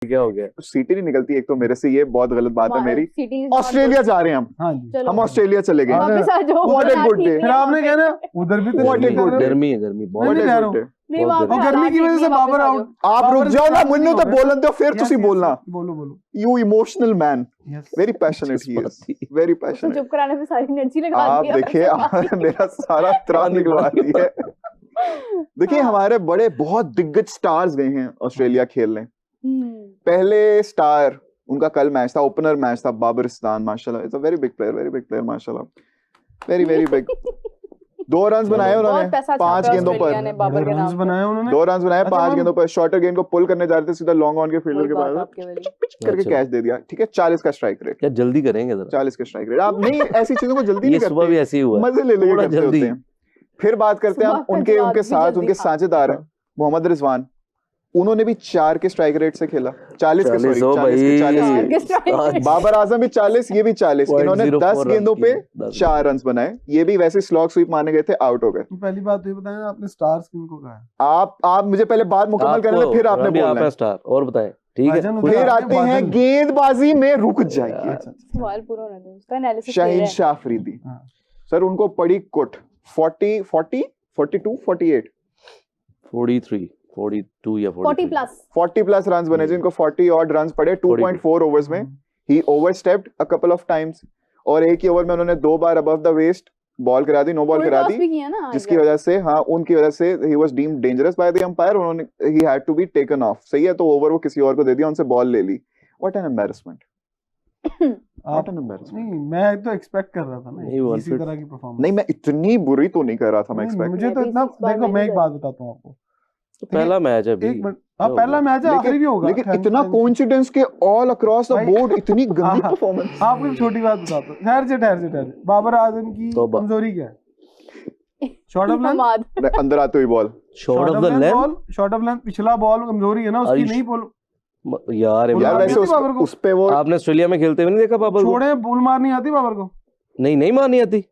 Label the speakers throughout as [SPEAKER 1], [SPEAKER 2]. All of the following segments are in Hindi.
[SPEAKER 1] क्या हो गया?
[SPEAKER 2] सीटी नहीं निकलती एक तो मेरे से, ये बहुत गलत बात है मेरी। ऑस्ट्रेलिया जा रहे हैं हम।
[SPEAKER 3] हाँ जी,
[SPEAKER 2] हम ऑस्ट्रेलिया चले गए।
[SPEAKER 3] वापस
[SPEAKER 4] आ जाओ।
[SPEAKER 2] What a good day।
[SPEAKER 3] फिर आपने कहना उधर भी तो
[SPEAKER 2] What a
[SPEAKER 3] नहीं
[SPEAKER 2] good
[SPEAKER 3] कर रहे।
[SPEAKER 1] गर्मी है, गर्मी बहुत
[SPEAKER 3] मैं नहीं कह रहा हूँ।
[SPEAKER 4] नहीं,
[SPEAKER 1] बहुत
[SPEAKER 4] वहाँ पे
[SPEAKER 3] और
[SPEAKER 4] हालात
[SPEAKER 3] गर्मी की
[SPEAKER 4] ठीक
[SPEAKER 3] वजह
[SPEAKER 4] नहीं
[SPEAKER 3] से
[SPEAKER 4] है,
[SPEAKER 3] बाबर
[SPEAKER 4] वापस आ
[SPEAKER 3] आउट।
[SPEAKER 4] जाओ।
[SPEAKER 2] आप रुक जाओ ना, मुन्नू तो बोलन दो, फिर
[SPEAKER 3] Yes,
[SPEAKER 2] तुसी
[SPEAKER 3] yes,
[SPEAKER 2] बोलना।
[SPEAKER 3] बोलो बोलो।
[SPEAKER 2] You emotional man,
[SPEAKER 3] Yes.
[SPEAKER 2] Very passionate he is, very
[SPEAKER 4] उसको
[SPEAKER 2] पैशनेट।
[SPEAKER 4] चुप कराने पे सारी एनर्जी लगा
[SPEAKER 2] आप
[SPEAKER 4] दी है,
[SPEAKER 2] देखिए आपने मेरा सारा त्रास निकलवा दिया है। देखिए हमारे बड़े बहुत दिग्गज स्टार्स गए हैं ऑस्ट्रेलिया खेलने। पहले स्टार उनका कल मैच था, ओपनर मैच था, बाबर इस्तान माशाल्लाह, it's a very big player माशाल्लाह, वेरी वेरी बिग। 2 रन बनाए उन्होंने 5 गेंदों पर,
[SPEAKER 3] 2 रन बनाए उन्होंने।
[SPEAKER 2] 2 रन बनाए 5
[SPEAKER 3] अच्छा,
[SPEAKER 2] गेंदों पर। शॉर्टर गेंद को पुल करने जा रहे थे, सीधा लॉन्ग ऑन के फील्डर के पास पिच करके
[SPEAKER 1] अच्छा।
[SPEAKER 2] कैच दे दिया। ठीक है, 40 का स्ट्राइक रेट,
[SPEAKER 1] क्या जल्दी करेंगे जरा?
[SPEAKER 2] 40 का स्ट्राइक रेट। आप नहीं ऐसी चीजों को जल्दी
[SPEAKER 1] ये
[SPEAKER 2] नहीं
[SPEAKER 1] सुबह भी
[SPEAKER 2] करते,
[SPEAKER 1] ऐसे ही हुआ,
[SPEAKER 2] मजे ले लेके
[SPEAKER 1] थोड़ा
[SPEAKER 2] करते
[SPEAKER 1] जल्दी।
[SPEAKER 2] होते हैं। फिर बात करते हैं हम
[SPEAKER 4] सुबह का
[SPEAKER 2] उनके
[SPEAKER 4] जवाब
[SPEAKER 2] उनके
[SPEAKER 4] भी
[SPEAKER 2] साथ
[SPEAKER 4] जल्दी
[SPEAKER 2] उनके
[SPEAKER 4] था।
[SPEAKER 2] साझेदार हैं मोहम्मद रिजवान, उन्होंने भी 4 के स्ट्राइक रेट से खेला। 40 के,
[SPEAKER 1] 40
[SPEAKER 2] सॉरी
[SPEAKER 1] हो
[SPEAKER 2] 40 के, 40
[SPEAKER 4] चार
[SPEAKER 2] के।
[SPEAKER 4] के strike rate।
[SPEAKER 2] बाबर आजम भी 40, ये भी 40। इन्होंने 10 गेंदों पे 4 रन बनाए। ये भी वैसे स्लॉग स्वीप मारने गए थे, आउट हो गए।
[SPEAKER 3] पहली बात तो ये बताएं आपने स्टार्स किनको कहा है?
[SPEAKER 2] आप मुझे पहले बात मुकम्मल करने दो, फिर आपने बोलना है।
[SPEAKER 1] स्टार और बताएं, ठीक है?
[SPEAKER 3] भाईजान,
[SPEAKER 2] फिर
[SPEAKER 3] उधर
[SPEAKER 2] आते हैं
[SPEAKER 3] बादल।
[SPEAKER 2] गेंदबाजी में, रुक जाइए।
[SPEAKER 3] अच्छा,
[SPEAKER 4] सवाल पूरा होने दो, उसका एनालिसिस
[SPEAKER 2] शाहीन शाह अफरीदी
[SPEAKER 3] हाँ।
[SPEAKER 2] सर, उनको पड़ी कुट 40 42 48
[SPEAKER 1] 43 42 या
[SPEAKER 4] 40 प्लस
[SPEAKER 2] 40 प्लस रन बने जी। इनको 40 ऑड रन पड़े 2.4 ओवर्स में। ही ओवरस्टेप्ड अ कपल ऑफ टाइम्स, और एक ही ओवर में उन्होंने 2 बार अबव द वेस्ट बॉल करा दी, नो बॉल करा दी,
[SPEAKER 4] भी किया ना,
[SPEAKER 2] जिसकी वजह से उनकी वजह से ही was deemed dangerous by the umpire. उन्होंने ही had to be taken off. सही है, तो ओवर वो किसी और को दे दिया, उनसे बॉल ले ली। What an embarrassment, what an embarrassment.
[SPEAKER 3] नहीं, मैं तो एक्सपेक्ट कर रहा था ना
[SPEAKER 1] नहीं,
[SPEAKER 3] इसी तरह की परफॉर्मेंस।
[SPEAKER 2] नहीं, मैं इतनी बुरी तो नहीं कर रहा था, मैं
[SPEAKER 3] नहीं,
[SPEAKER 2] एक्सपेक्ट।
[SPEAKER 3] मुझे तो इतना, देखो मैं एक बात बताता हूँ आपको।
[SPEAKER 1] तो पहला मैच है अभी।
[SPEAKER 3] एक मिनट, अब पहला मैच है, आखिरी भी होगा।
[SPEAKER 2] लेकिन इतना कोइंसिडेंस के ऑल अक्रॉस द
[SPEAKER 3] भाई-
[SPEAKER 2] बोर्ड, इतनी गंदी परफॉर्मेंस।
[SPEAKER 3] आपको एक छोटी बात बताता हूँ, ठहर से बाबर आजम की
[SPEAKER 1] तोबा।
[SPEAKER 3] कमजोरी क्या है? शॉर्ट ऑफ लेंथ,
[SPEAKER 2] अंदर आते हुई ball,
[SPEAKER 1] short of the length
[SPEAKER 3] ball, short of length, पिछला बॉल कमजोरी है ना उसकी।
[SPEAKER 1] आयुष-
[SPEAKER 3] नहीं बोल
[SPEAKER 1] यार
[SPEAKER 2] यार वैसे
[SPEAKER 3] आती बाबर को।
[SPEAKER 2] उस पे वो
[SPEAKER 1] आपने ऑस्ट्रेलिया में खेलते हुए नहीं देखा बाबर को?
[SPEAKER 3] छोड़े, बॉल मारनी आती बाबर को?
[SPEAKER 1] नहीं मारनी आती।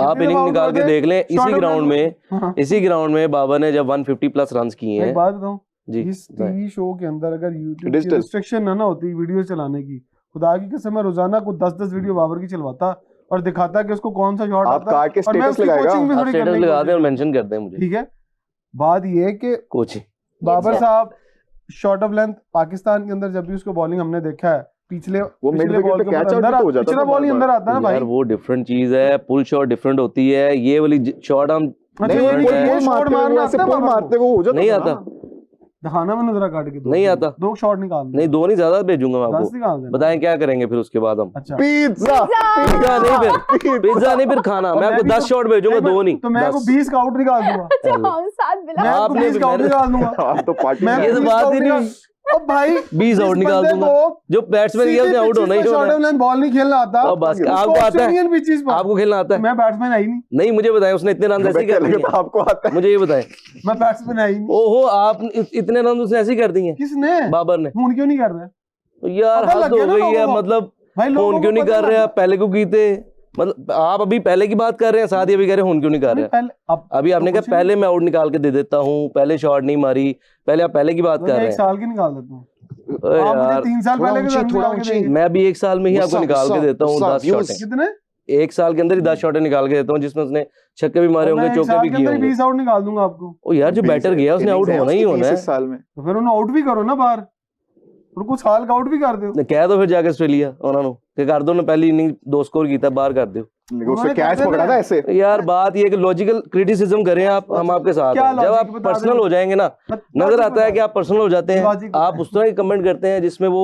[SPEAKER 1] आप
[SPEAKER 3] कितने
[SPEAKER 1] इनिंग
[SPEAKER 3] बाउंड
[SPEAKER 1] निकाल के
[SPEAKER 3] हुए थे?
[SPEAKER 1] देख लें,
[SPEAKER 3] Short
[SPEAKER 1] इसी
[SPEAKER 3] of
[SPEAKER 1] ग्राउंड
[SPEAKER 3] length।
[SPEAKER 1] में
[SPEAKER 3] हाँ।
[SPEAKER 1] इसी ग्राउंड में बाबर ने जब 150 प्लस रन किए
[SPEAKER 3] एक
[SPEAKER 1] हैं
[SPEAKER 3] बात बताऊं,
[SPEAKER 1] जी,
[SPEAKER 3] इस टीवी शो के अंदर अगर यूट्यूब की
[SPEAKER 2] Digital।
[SPEAKER 3] रिस्ट्रिक्शन ना होती वीडियो चलाने की, खुदा की कसम मैं रोजाना को 10-10 वीडियो बाबर की चलवाता और दिखाता कि उसको कौन सा शॉट
[SPEAKER 2] आप
[SPEAKER 3] आता
[SPEAKER 2] काट के
[SPEAKER 3] और मैं
[SPEAKER 2] स्टेटस
[SPEAKER 3] उसकी
[SPEAKER 2] लगाएगा।
[SPEAKER 3] कोचिंग भी
[SPEAKER 1] आप
[SPEAKER 3] थोड़ी
[SPEAKER 1] स्टेटस
[SPEAKER 3] करने की
[SPEAKER 1] लगा दें और
[SPEAKER 3] कोशिश
[SPEAKER 1] मेंशन कर दें मुझे,
[SPEAKER 3] ठीक है। बात ये है कि
[SPEAKER 1] कोचिंग।
[SPEAKER 3] बाबर
[SPEAKER 4] अच्छा।
[SPEAKER 3] साहब शॉर्ट ऑफ लेंथ पाकिस्तान के अंदर जब भी उसको बॉलिंग हमने देखा है, पिछले
[SPEAKER 2] मिड
[SPEAKER 3] पिछले
[SPEAKER 2] विकेट
[SPEAKER 3] बॉल
[SPEAKER 2] पे
[SPEAKER 3] के
[SPEAKER 2] कैच
[SPEAKER 3] ऊपर
[SPEAKER 2] आउट
[SPEAKER 3] अंदर
[SPEAKER 2] तो हो जाता
[SPEAKER 3] पिछला
[SPEAKER 2] था
[SPEAKER 3] बॉल ही अंदर आता है ना
[SPEAKER 1] यार
[SPEAKER 3] भाई।
[SPEAKER 1] वो डिफरेंट चीज है, पुल शॉट डिफरेंट होती है, ये वाली शॉट हम
[SPEAKER 3] अच्छा,
[SPEAKER 2] नहीं,
[SPEAKER 3] ये
[SPEAKER 1] different
[SPEAKER 2] पुल
[SPEAKER 1] है।
[SPEAKER 3] ये शॉट
[SPEAKER 2] मारते हुए
[SPEAKER 3] मारना
[SPEAKER 2] ऐसे
[SPEAKER 3] आता है
[SPEAKER 2] पुल
[SPEAKER 3] बाबर को?
[SPEAKER 2] मारते हुए हो जाता
[SPEAKER 1] नहीं
[SPEAKER 2] था
[SPEAKER 1] आता।
[SPEAKER 2] ना।
[SPEAKER 3] दिखाना मैं नजरा काट के दो,
[SPEAKER 1] नहीं आता।
[SPEAKER 3] 2 शॉट निकाल
[SPEAKER 1] नहीं, 2 नहीं ज्यादा भेजूंगा मैं
[SPEAKER 3] 10
[SPEAKER 1] आपको।
[SPEAKER 3] निकाल देना।
[SPEAKER 1] बताएं क्या करेंगे फिर उसके बाद हम?
[SPEAKER 3] अच्छा,
[SPEAKER 2] पिज्जा
[SPEAKER 1] पिज्जा नहीं, फिर पिज्जा नहीं, फिर खाना। मैं आपको 10 शॉट भेजूंगा, 2 नहीं
[SPEAKER 3] तो मैं को
[SPEAKER 1] 10।
[SPEAKER 3] 20 का आउट निकाल दूंगा।
[SPEAKER 4] हम साथ
[SPEAKER 3] मैं
[SPEAKER 4] बिला
[SPEAKER 3] आपको
[SPEAKER 1] आपने
[SPEAKER 3] 20 का आउट
[SPEAKER 1] मैंने-
[SPEAKER 3] निकाल दूंगा।
[SPEAKER 2] आप तो पार्टी
[SPEAKER 3] मैं
[SPEAKER 2] में
[SPEAKER 1] ये तो
[SPEAKER 3] 20
[SPEAKER 1] बात
[SPEAKER 3] का
[SPEAKER 1] ही
[SPEAKER 3] आउट
[SPEAKER 1] नहीं।
[SPEAKER 3] निकाल- ओ भाई
[SPEAKER 1] 20 आउट निकाल दूंगा। जो बैट्समैन गया उसने आउट होना ही होना है।
[SPEAKER 3] बॉल नहीं खेलना आता,
[SPEAKER 1] अब बस
[SPEAKER 3] उसको
[SPEAKER 1] आपको आता है,
[SPEAKER 3] ऑस्ट्रेलियन पिचेस पर।
[SPEAKER 1] आपको खेलना आता है?
[SPEAKER 3] मैं बैट्समैन आई नहीं,
[SPEAKER 1] नहीं, मुझे बताएं उसने इतने रन ऐसे कर दिए हैं?
[SPEAKER 2] आपको आता है।
[SPEAKER 1] मुझे ये बताएं।
[SPEAKER 3] मैं बैट्समैन आई नहीं।
[SPEAKER 1] ओहो, आप इतने रन उसने ऐसे ही कर दिए हैं
[SPEAKER 3] किसने?
[SPEAKER 1] बाबर ने?
[SPEAKER 3] फोन क्यों नहीं कर रहे?
[SPEAKER 1] तो यार
[SPEAKER 3] पता
[SPEAKER 1] हद
[SPEAKER 3] लग गया
[SPEAKER 1] हो
[SPEAKER 3] ना
[SPEAKER 1] गई है,
[SPEAKER 3] लोगों को।
[SPEAKER 1] मतलब
[SPEAKER 3] भाई लोगों
[SPEAKER 1] फोन
[SPEAKER 3] को
[SPEAKER 1] क्यों नहीं
[SPEAKER 3] पता
[SPEAKER 1] कर रहे
[SPEAKER 3] लग
[SPEAKER 1] आप? पहले क्यों कीते? मतलब आप अभी पहले की बात कर रहे हैं, साथ ही अभी कह रहे हैं फोन क्यों नहीं कर
[SPEAKER 3] गया।
[SPEAKER 1] रहे?
[SPEAKER 3] पहले
[SPEAKER 1] अभी आपने
[SPEAKER 3] तो
[SPEAKER 1] कहा पहले मैं आउट निकाल के दे देता हूँ, पहले शॉट नहीं मारी, पहले आप पहले की बात कर
[SPEAKER 3] मैं
[SPEAKER 1] रहे
[SPEAKER 3] 1
[SPEAKER 1] हैं।
[SPEAKER 3] साल की निकाल देता हूँ।
[SPEAKER 1] ओए
[SPEAKER 3] आप मुझे
[SPEAKER 1] यार,
[SPEAKER 3] 3 साल
[SPEAKER 2] थोड़ा
[SPEAKER 3] पहले के
[SPEAKER 2] ऊंची,
[SPEAKER 3] रन
[SPEAKER 2] थोड़ा
[SPEAKER 3] निकाल के
[SPEAKER 2] ऊंची।
[SPEAKER 3] देंगे।
[SPEAKER 1] मैं भी 1 साल में ही आपको निकाल के देता हूँ 10 शॉट।
[SPEAKER 3] कितने?
[SPEAKER 1] 1 साल के अंदर ही 10 शॉट निकाल के देता हूँ, जिसमें उसने छक्के भी मारे होंगे, चौके भी किए होंगे।
[SPEAKER 3] 20 आउट निकाल दूंगा आपको।
[SPEAKER 1] ओ यार, जो बैटर गया उसने आउट होना ही होना है।
[SPEAKER 2] इस साल में
[SPEAKER 3] तो फिर उन्हें आउट भी करो ना बाहर, और कुछ साल का आउट भी कर दो।
[SPEAKER 1] कह दो फिर जाके ऑस्ट्रेलिया ਉਹਨਾਂ ਨੂੰ कि कर दो ने पहली इनिंग 2 स्कोर ਕੀਤਾ, बाहर कर दो।
[SPEAKER 2] उसने कैच पकड़ा था ऐसे।
[SPEAKER 1] यार बात ये है कि लॉजिकल क्रिटिसिज्म करें आप, हम आपके साथ
[SPEAKER 3] क्या
[SPEAKER 1] हैं। जब
[SPEAKER 3] logic
[SPEAKER 1] आप
[SPEAKER 3] बता
[SPEAKER 1] पर्सनल
[SPEAKER 3] दें?
[SPEAKER 1] हो जाएंगे ना, नजर आता है कि आप पर्सनल हो जाते हैं,
[SPEAKER 3] Logic
[SPEAKER 1] आप उस तरह की कमेंट करते हैं जिसमें वो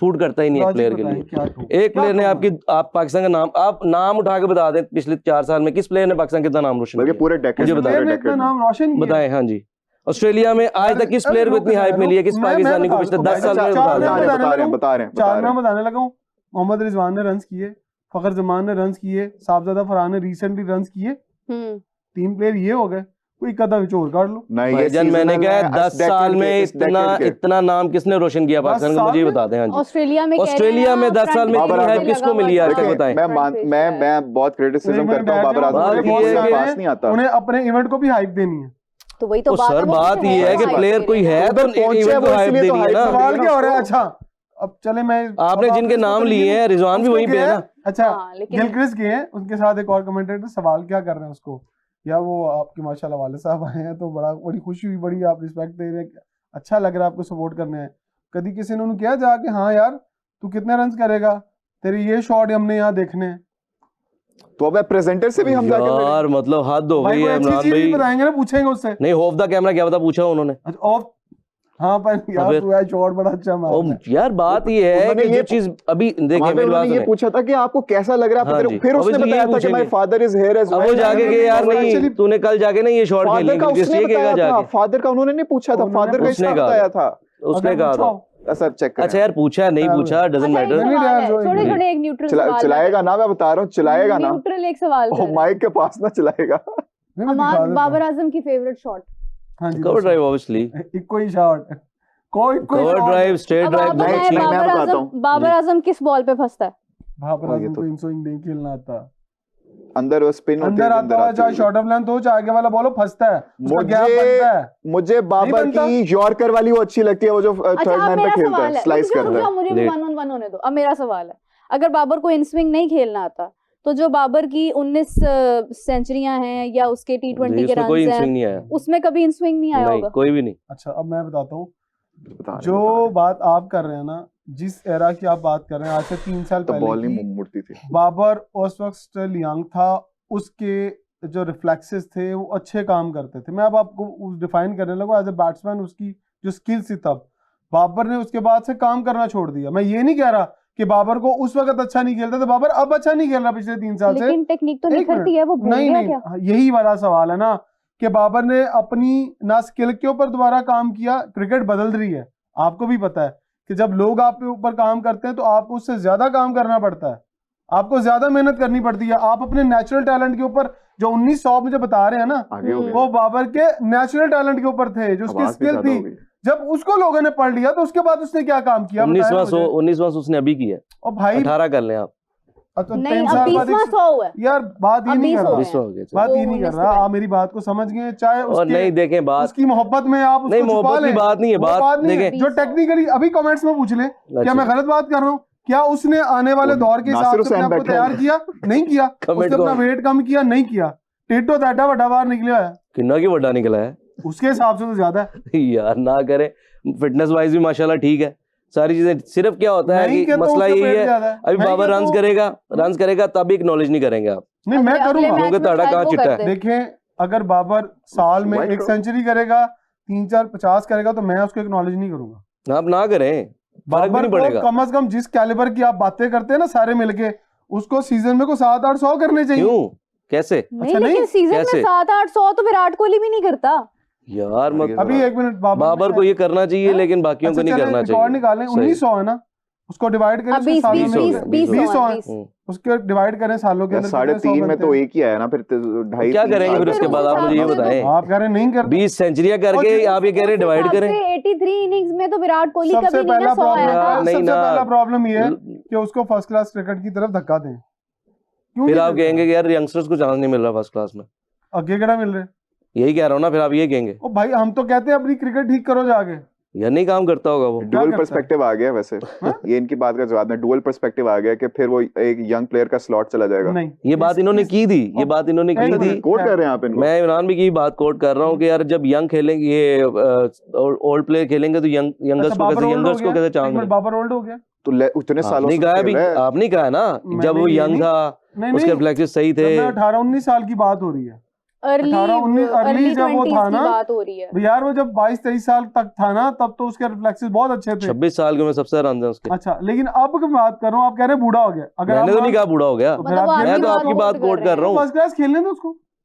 [SPEAKER 1] सूट करता ही नहीं है प्लेयर के लिए। एक प्लेयर ने आप पाकिस्तान का नाम, आप नाम उठा के बता दें पिछले 4 साल में किस प्लेयर ने पाकिस्तान कितना नाम रोशन
[SPEAKER 2] बल्कि
[SPEAKER 1] किया?
[SPEAKER 2] पूरे डेकेड
[SPEAKER 1] मुझे बताएं।
[SPEAKER 3] इतना नाम रोशन किया।
[SPEAKER 1] बताएं। हाँ जी, ऑस्ट्रेलिया में आज तक किस प्लेयर को इतनी हाइप मिली है, किस
[SPEAKER 3] मैं
[SPEAKER 1] पाकिस्तानी को पिछले 10 साल में?
[SPEAKER 3] चार
[SPEAKER 1] बता दें।
[SPEAKER 2] बता रहे हैं
[SPEAKER 3] 4 नाम बताने लगा हूँ। मोहम्मद रिजवान ने रन्स किए, फखर जमान ने रन्स किए, साहबजादा फरहान ने रिसेंटली रन्स किए। 3 प्लेयर ये हो गए, कोई कदा विचोर कर लो।
[SPEAKER 2] नहीं, ये
[SPEAKER 1] भाईजान मैंने
[SPEAKER 2] seasonal
[SPEAKER 1] कहा
[SPEAKER 2] है,
[SPEAKER 1] 10
[SPEAKER 2] decade
[SPEAKER 1] साल
[SPEAKER 2] के,
[SPEAKER 1] में
[SPEAKER 2] इस decade के।
[SPEAKER 1] इतना नाम किसने रोशन किया पाकिस्तान को? मुझे ही बता दें। हाँ जी,
[SPEAKER 4] ऑस्ट्रेलिया में
[SPEAKER 1] ऑस्ट्रेलिया में 10 साल में इतनी हाइप किसको मिली है आज तक?
[SPEAKER 2] देखिए,
[SPEAKER 1] बताएं।
[SPEAKER 2] मैं बहुत क्रिटिसिज्म करता हूँ बाबर आजम,
[SPEAKER 1] बात
[SPEAKER 2] लेकिन
[SPEAKER 1] ये
[SPEAKER 2] मुझे
[SPEAKER 1] है कि
[SPEAKER 2] पास नहीं आता।
[SPEAKER 3] उन्हें अपने इवेंट को भी हाइप देनी है।
[SPEAKER 4] तो वही तो
[SPEAKER 1] तो
[SPEAKER 4] बात
[SPEAKER 1] सर
[SPEAKER 4] है, वो
[SPEAKER 1] बात
[SPEAKER 4] किसे
[SPEAKER 1] ये है
[SPEAKER 4] hype
[SPEAKER 1] कि
[SPEAKER 4] दे
[SPEAKER 1] प्लेयर
[SPEAKER 4] रहे
[SPEAKER 1] कोई
[SPEAKER 4] हैं।
[SPEAKER 1] है
[SPEAKER 2] तो
[SPEAKER 1] तो
[SPEAKER 2] पहुंचे
[SPEAKER 1] इवेंट को
[SPEAKER 2] वो
[SPEAKER 1] हाइप
[SPEAKER 2] इसलिए तो
[SPEAKER 1] देनी है
[SPEAKER 2] hype
[SPEAKER 1] ना।
[SPEAKER 2] दे
[SPEAKER 3] सवाल
[SPEAKER 2] ना
[SPEAKER 3] क्या हो रहा है?
[SPEAKER 2] उसको।
[SPEAKER 3] अच्छा अब चले मैं
[SPEAKER 1] आपने
[SPEAKER 3] अब
[SPEAKER 1] जिनके
[SPEAKER 3] इसको
[SPEAKER 1] नाम
[SPEAKER 3] तो
[SPEAKER 1] लिए
[SPEAKER 3] नहीं-
[SPEAKER 1] हैं, रिजवान भी
[SPEAKER 3] उसको
[SPEAKER 1] वहीं पे
[SPEAKER 3] क्या
[SPEAKER 1] है ना।
[SPEAKER 3] अच्छा
[SPEAKER 4] हाँ, लेकिन
[SPEAKER 3] गिलक्रिस्ट के हैं, उनके साथ एक और कमेंटेटर सवाल क्या कर रहे हैं उसको, या वो आपके माशाल्लाह वाले साहब आए हैं तो बड़ी खुशी हुई, बड़ी आप रिस्पेक्ट दे रहे हैं, अच्छा लग रहा है आपको सपोर्ट करने हैं। कभी किसी ने उन्हें किया जाके हाँ यार तू कितने रन करेगा, तेरे ये शॉट हमने यहाँ देखने हैं।
[SPEAKER 2] तो अब प्रेजेंटर से भी हम जाके मिले।
[SPEAKER 1] यार मतलब हद हो
[SPEAKER 3] भाई
[SPEAKER 1] गई
[SPEAKER 3] कोई
[SPEAKER 1] है
[SPEAKER 3] अच्छी
[SPEAKER 1] इमरान
[SPEAKER 3] चीज भी
[SPEAKER 1] भाई।
[SPEAKER 3] बताएंगे ना, पूछेंगे उससे।
[SPEAKER 1] नहीं ऑफ द कैमरा क्या बता पूछा उन्होंने।
[SPEAKER 3] अच्छा ऑफ, हाँ पर यार
[SPEAKER 1] फिर?
[SPEAKER 3] तू यार शॉट बड़ा अच्छा मार
[SPEAKER 1] ओ
[SPEAKER 3] रहा है।
[SPEAKER 1] यार बात ये है
[SPEAKER 2] उन्होंने
[SPEAKER 1] कि जो
[SPEAKER 2] ये
[SPEAKER 1] चीज अभी देखिए
[SPEAKER 2] वहाँ पे
[SPEAKER 1] मेरी बात
[SPEAKER 2] उन्होंने ये
[SPEAKER 1] सुने।
[SPEAKER 2] पूछा था कि आपको कैसा लग रहा है,
[SPEAKER 1] हाँ
[SPEAKER 2] फिर
[SPEAKER 1] जी,
[SPEAKER 2] फिर उसने
[SPEAKER 1] obviously
[SPEAKER 2] बताया
[SPEAKER 1] यही
[SPEAKER 2] था कि माय
[SPEAKER 1] पूछेंगे।
[SPEAKER 2] फादर इज हियर एज
[SPEAKER 1] अब वो
[SPEAKER 2] वेल।
[SPEAKER 1] जाके कि यार नहीं
[SPEAKER 3] actually-
[SPEAKER 1] तूने कल जाके ना ये शॉट खेली
[SPEAKER 2] फादर का
[SPEAKER 1] क्रिकेट
[SPEAKER 2] उसने
[SPEAKER 1] ये कहेगा
[SPEAKER 2] बताया था,
[SPEAKER 1] जाके।
[SPEAKER 2] फादर का उन्होंने नहीं पूछा था,
[SPEAKER 3] उन्होंने-
[SPEAKER 2] फादर का
[SPEAKER 1] उसने
[SPEAKER 2] इसने
[SPEAKER 1] कहा
[SPEAKER 2] बताया था।
[SPEAKER 1] उसने
[SPEAKER 3] अगर
[SPEAKER 1] कहा था।
[SPEAKER 3] पूछो,
[SPEAKER 2] सर चेक करें।
[SPEAKER 1] अच्छा यार पूछा नहीं
[SPEAKER 3] यार,
[SPEAKER 1] पूछा डजंट
[SPEAKER 4] अच्छा, एक
[SPEAKER 1] मैटर।
[SPEAKER 3] नहीं,
[SPEAKER 4] सवाल
[SPEAKER 3] यार,
[SPEAKER 4] है,
[SPEAKER 3] जो-
[SPEAKER 4] छोटे छोटे एक न्यूट्रल सवाल
[SPEAKER 2] चलाएगा ना, मैं बता रहा हूँ चलाएगा ना।
[SPEAKER 4] न्यूट्रल एक सवाल
[SPEAKER 2] ओ
[SPEAKER 4] कर
[SPEAKER 2] माइक के पास ना चलाएगा।
[SPEAKER 3] नहीं, मैं दिखा
[SPEAKER 4] हमार
[SPEAKER 3] देता
[SPEAKER 4] बाबर
[SPEAKER 3] हूँ।
[SPEAKER 4] आजम की फेवरेट शॉट।
[SPEAKER 3] हाँ जी
[SPEAKER 1] कवर ड्राइव ऑब्वियसली।
[SPEAKER 3] इक्को ही शॉट, कोई
[SPEAKER 1] कवर
[SPEAKER 3] shot
[SPEAKER 1] ड्राइव स्ट्रेट
[SPEAKER 4] अब
[SPEAKER 1] ड्राइव
[SPEAKER 4] आप
[SPEAKER 1] बहुत
[SPEAKER 2] नहीं,
[SPEAKER 1] अच्छी
[SPEAKER 2] नहीं,
[SPEAKER 1] है।
[SPEAKER 2] मैं
[SPEAKER 4] बताएं
[SPEAKER 2] बताता हूँ।
[SPEAKER 4] बाबर आजम किस बॉल पे फंसता है?
[SPEAKER 3] बाबर
[SPEAKER 2] हाँ, ये
[SPEAKER 3] आजम
[SPEAKER 2] तो-
[SPEAKER 3] को इन स्विंग नहीं खेलना आता,
[SPEAKER 2] अंदर वो स्पिन होती है,
[SPEAKER 3] अंदर आता है चाहे शॉर्ट ऑफ लेंथ हो चाहे आगे वाला बॉल हो, फंसता है, उसका गैप बनता है।
[SPEAKER 2] मुझे बाबर
[SPEAKER 3] बनता।
[SPEAKER 2] की यॉर्कर वाली वो अच्छी लगती है, वो जो
[SPEAKER 4] अच्छा
[SPEAKER 2] थर्ड
[SPEAKER 4] अब
[SPEAKER 2] मैन पे
[SPEAKER 4] मेरा
[SPEAKER 2] खेलता
[SPEAKER 4] सवाल
[SPEAKER 2] है,
[SPEAKER 4] है,
[SPEAKER 2] स्लाइस
[SPEAKER 4] रुक
[SPEAKER 2] करता
[SPEAKER 4] जाओ,
[SPEAKER 2] है।
[SPEAKER 4] मुझे भी
[SPEAKER 1] Late.
[SPEAKER 4] 1-on-1 होने दो। अब मेरा सवाल है, अगर बाबर को इन स्विंग नहीं खेलना आता तो जो बाबर की 19 सेंचुरियां हैं या उसके T20 के
[SPEAKER 1] इसमें कोई
[SPEAKER 4] रन
[SPEAKER 1] स्विंग
[SPEAKER 4] हैं,
[SPEAKER 1] नहीं आया।
[SPEAKER 4] उसमें कभी इन स्विंग नहीं आया
[SPEAKER 1] नहीं
[SPEAKER 4] होगा।
[SPEAKER 1] कोई भी नहीं।
[SPEAKER 3] अच्छा अब मैं बताता हूँ,
[SPEAKER 2] बता रहे,
[SPEAKER 3] जो
[SPEAKER 2] बता रहे।
[SPEAKER 3] बात आप कर रहे हैं ना, जिस एरा की आप बात कर रहे हैं आज से 3 साल
[SPEAKER 2] तो
[SPEAKER 3] पहले
[SPEAKER 2] बॉल नहीं
[SPEAKER 3] की,
[SPEAKER 2] मुड़ती थी।
[SPEAKER 3] बाबर उस वक्त स्टिल यंग था, उसके जो रिफ्लेक्सेस थे वो अच्छे काम करते थे। मैं अब आपको डिफाइन करने लगा एज ए बैट्समैन, उसकी जो स्किल थी तब। बाबर ने उसके बाद से काम करना छोड़ दिया। मैं ये नहीं कह रहा कि बाबर को उस वक्त अच्छा नहीं खेलता था, बाबर अब अच्छा नहीं खेल रहा पिछले 3 साल से।
[SPEAKER 4] लेकिन टेक्निक तो
[SPEAKER 3] एक
[SPEAKER 4] निखरती है, वो भूल
[SPEAKER 3] नहीं
[SPEAKER 4] गया
[SPEAKER 3] नहीं
[SPEAKER 4] क्या?
[SPEAKER 3] हाँ, यही वाला सवाल है ना कि बाबर ने अपनी ना स्किल के ऊपर दोबारा काम किया। क्रिकेट बदल रही है, आपको भी पता है कि जब लोग आपके ऊपर काम करते हैं तो आपको उससे ज्यादा काम करना पड़ता है, आपको ज्यादा मेहनत करनी पड़ती है। आप अपने नेचुरल टैलेंट के ऊपर जो 1900 मुझे बता रहे हैं ना,
[SPEAKER 2] आगे हो गया।
[SPEAKER 3] वो बाबर के नेचुरल टैलेंट के ऊपर थे, जो उसकी
[SPEAKER 2] आवाज भी
[SPEAKER 3] स्किल
[SPEAKER 2] ज्यादा
[SPEAKER 3] थी।
[SPEAKER 2] हो गई।
[SPEAKER 3] जब उसको लोगों ने पढ़ लिया तो उसके बाद उसने क्या काम किया बताएं
[SPEAKER 1] 19वां
[SPEAKER 3] मुझे।
[SPEAKER 1] उसने अभी किया है।
[SPEAKER 3] और भाई
[SPEAKER 1] 18 कर लें आप।
[SPEAKER 3] अब तो
[SPEAKER 4] नहीं
[SPEAKER 3] 3
[SPEAKER 4] अब
[SPEAKER 3] साल बाद
[SPEAKER 4] 20वां 100 हुआ है।
[SPEAKER 3] यार बात ये
[SPEAKER 4] अब
[SPEAKER 3] नहीं
[SPEAKER 4] 20
[SPEAKER 3] कर
[SPEAKER 4] हो
[SPEAKER 3] रहा,
[SPEAKER 4] गए।
[SPEAKER 1] 20वां हो गया चलो।
[SPEAKER 3] बात
[SPEAKER 4] वो
[SPEAKER 3] ये नहीं कर
[SPEAKER 4] 19
[SPEAKER 3] रहा।
[SPEAKER 4] से
[SPEAKER 3] आप मेरी बात को समझ गए, चाहे
[SPEAKER 1] और
[SPEAKER 3] उसके
[SPEAKER 1] नहीं देखें बात
[SPEAKER 3] उसकी मोहब्बत में आप उसको
[SPEAKER 1] नहीं
[SPEAKER 3] छुपा
[SPEAKER 1] मोहब्बत की
[SPEAKER 3] लें,
[SPEAKER 1] बात नहीं है।
[SPEAKER 3] वो
[SPEAKER 1] बात
[SPEAKER 3] नहीं है।
[SPEAKER 1] देखें
[SPEAKER 3] जो टेक्निकली अभी कमेंट्स में पूछ ले क्या
[SPEAKER 1] अच्छा।
[SPEAKER 3] मैं गलत बात कर रहा हूँ? क्या उसने आने वाले दौर के
[SPEAKER 2] नासिर
[SPEAKER 3] हिसाब से
[SPEAKER 2] हुसैन
[SPEAKER 3] अपने आप को
[SPEAKER 2] बैठे
[SPEAKER 3] तैयार
[SPEAKER 2] हैं।
[SPEAKER 3] किया? नहीं किया।
[SPEAKER 1] कमेंट
[SPEAKER 3] उसने अपना
[SPEAKER 1] कौन?
[SPEAKER 3] वेट कम किया? नहीं किया। टिट्टो टाटा बड़ा बार निकला है,
[SPEAKER 1] किन्ना की बड़ा निकला है।
[SPEAKER 3] उसके हिसाब से तो ज्यादा है।
[SPEAKER 1] यार ना करे, फिटनेस वाइज भी माशाल्लाह ठीक है सारी चीजें। सिर्फ क्या होता है
[SPEAKER 3] नहीं
[SPEAKER 1] कि
[SPEAKER 3] कहता
[SPEAKER 1] मसला
[SPEAKER 3] उसका
[SPEAKER 1] यही
[SPEAKER 3] पेट
[SPEAKER 1] है,
[SPEAKER 3] ज्यादा है।
[SPEAKER 1] अभी
[SPEAKER 3] नहीं
[SPEAKER 1] बाबर
[SPEAKER 3] कहता
[SPEAKER 1] रन्स करेगा तब एक्नॉलेज नहीं करेंगे आप।
[SPEAKER 3] नहीं मैं
[SPEAKER 4] अगले
[SPEAKER 3] करूंगा।
[SPEAKER 4] मैच
[SPEAKER 1] क्योंकि
[SPEAKER 4] में
[SPEAKER 1] ताड़ा
[SPEAKER 4] शायद
[SPEAKER 1] कहाँ
[SPEAKER 4] वो
[SPEAKER 1] चिट्टा
[SPEAKER 4] कर
[SPEAKER 1] है।
[SPEAKER 4] दे।
[SPEAKER 3] देखें अगर बाबर साल में
[SPEAKER 2] White
[SPEAKER 3] 1
[SPEAKER 2] Rock।
[SPEAKER 3] सेंचुरी करेगा, 3-4-50 करेगा तो मैं उसको एक्नॉलेज नहीं करूंगा।
[SPEAKER 1] आप ना करें, फर्क भी
[SPEAKER 3] बाबर
[SPEAKER 1] नहीं
[SPEAKER 3] को
[SPEAKER 1] पड़ेगा।
[SPEAKER 3] कम से कम जिस कैलिबर की आप बातें करते हैं ना सारे मिलके, उसको सीजन में को 7-8 करने चाहिए।
[SPEAKER 1] क्यों कैसे
[SPEAKER 4] नहीं
[SPEAKER 3] अच्छा,
[SPEAKER 4] लेकिन
[SPEAKER 3] नहीं?
[SPEAKER 4] सीजन
[SPEAKER 1] कैसे?
[SPEAKER 4] में 7-8 तो विराट कोहली भी नहीं करता।
[SPEAKER 1] यार मत
[SPEAKER 3] अभी 1 मिनट
[SPEAKER 1] बाबर को ये करना चाहिए
[SPEAKER 3] हाँ?
[SPEAKER 1] लेकिन बाकियों को नहीं करना
[SPEAKER 3] रिकॉर्ड
[SPEAKER 1] चाहिए।
[SPEAKER 3] निकालें।
[SPEAKER 1] सही।
[SPEAKER 3] 1900 है ना, उसको डिवाइड करें
[SPEAKER 4] अब 20
[SPEAKER 3] सालों
[SPEAKER 1] 20
[SPEAKER 3] में।
[SPEAKER 1] हो गया,
[SPEAKER 4] 20
[SPEAKER 3] 20
[SPEAKER 4] हो
[SPEAKER 3] है।
[SPEAKER 4] 20
[SPEAKER 3] उसके डिवाइड करें सालों के
[SPEAKER 2] यार
[SPEAKER 3] अंदर,
[SPEAKER 2] 3.5 में तो एक ही आया ना, फिर 2.5
[SPEAKER 1] क्या करेंगे फिर उसके बाद? आप मुझे ये बताएं,
[SPEAKER 3] आप कह रहे हैं नहीं करते।
[SPEAKER 1] 20 सेंचुरियां करके आप ये कह रहे हैं डिवाइड करें।
[SPEAKER 4] 83 इनिंग्स में तो विराट कोहली
[SPEAKER 3] सबसे
[SPEAKER 4] कभी नहीं
[SPEAKER 3] पहला
[SPEAKER 4] ना 100 आया
[SPEAKER 3] प्रॉब्लम
[SPEAKER 4] था।
[SPEAKER 1] नहीं
[SPEAKER 3] सबसे
[SPEAKER 1] ना।
[SPEAKER 3] पहला प्रॉब्लम ये है कि उसको फर्स्ट क्लास क्रिकेट की तरफ धक्का दें। क्यों
[SPEAKER 1] फिर
[SPEAKER 3] नहीं
[SPEAKER 1] आप
[SPEAKER 3] देते?
[SPEAKER 1] कहेंगे कि यार यंगस्टर्स को चांस नहीं मिल रहा फर्स्ट क्लास में।
[SPEAKER 3] आगे केड़ा मिल रहे?
[SPEAKER 1] यही कह रहा हूँ ना, फिर आप ये कहेंगे
[SPEAKER 3] ओ भाई हम तो कहते हैं अपनी क्रिकेट ठीक करो जाके।
[SPEAKER 1] या नहीं काम करता होगा वो।
[SPEAKER 3] क्या
[SPEAKER 2] डुअल
[SPEAKER 3] करता है?
[SPEAKER 2] पर्सपेक्टिव आ गया वैसे।
[SPEAKER 3] हाँ?
[SPEAKER 2] ये इनकी बात का जवाब है, डुअल पर्सपेक्टिव आ गया कि फिर वो एक यंग प्लेयर का स्लॉट चला जाएगा।
[SPEAKER 3] नहीं
[SPEAKER 1] ये बात इन्होंने की थी, ये बात इन्होंने की
[SPEAKER 3] एक
[SPEAKER 1] थी।
[SPEAKER 3] मिनट।
[SPEAKER 2] कोट कर रहे हैं आप इनको।
[SPEAKER 1] मैं इमरान भी की बात कोट कर रहा हूँ कि यार जब यंग खेलेंगे, ये ओल्ड प्लेयर खेलेंगे तो यंगर्स को कैसे चांस
[SPEAKER 3] मिले?
[SPEAKER 1] मिले?
[SPEAKER 3] बाबर ओल्ड हो गया?
[SPEAKER 2] तो इतने सालों
[SPEAKER 1] आपने
[SPEAKER 2] से
[SPEAKER 1] कहा
[SPEAKER 2] तो
[SPEAKER 1] अभी,
[SPEAKER 2] खेल रहा है।
[SPEAKER 1] आपने कहा ना
[SPEAKER 3] मैंने
[SPEAKER 1] जब वो
[SPEAKER 3] ये
[SPEAKER 1] यंग
[SPEAKER 3] नहीं-
[SPEAKER 1] था
[SPEAKER 3] नहीं
[SPEAKER 1] उसके
[SPEAKER 3] नहीं,
[SPEAKER 1] रिफ्लेक्सेस सही थे।
[SPEAKER 3] जब मैं 18-19 साल की बात हो रही है।
[SPEAKER 4] अर्ली
[SPEAKER 3] 18-19
[SPEAKER 4] अर्ली
[SPEAKER 3] जब वो
[SPEAKER 4] 20s
[SPEAKER 3] था
[SPEAKER 4] की
[SPEAKER 3] ना,
[SPEAKER 4] बात हो रही है।
[SPEAKER 3] यार वो जब 22-23 साल तक था ना, तब तो उसके रिफ्लेक्सेस बहुत अच्छे थे।
[SPEAKER 1] 26 साल के में सबसे ज्यादा रन है उसके।
[SPEAKER 3] अच्छा लेकिन अब की बात कर रहा हूँ, आप कह रहे हैं बूढ़ा हो गया। अगर
[SPEAKER 1] मैंने
[SPEAKER 3] आप
[SPEAKER 1] तो नहीं कहा बूढ़ा हो गया,
[SPEAKER 3] तो फिर
[SPEAKER 4] मतलब
[SPEAKER 3] आप
[SPEAKER 4] वो
[SPEAKER 3] खेलने
[SPEAKER 1] मैं
[SPEAKER 4] आपकी
[SPEAKER 1] तो
[SPEAKER 3] दो
[SPEAKER 4] बात
[SPEAKER 1] आपकी
[SPEAKER 3] उसको।
[SPEAKER 1] बात
[SPEAKER 4] कोट
[SPEAKER 1] कोट
[SPEAKER 4] कर
[SPEAKER 1] कर
[SPEAKER 4] रहे
[SPEAKER 1] रहा हूँ।
[SPEAKER 3] फर्स्ट क्लास खेलने दो उसको।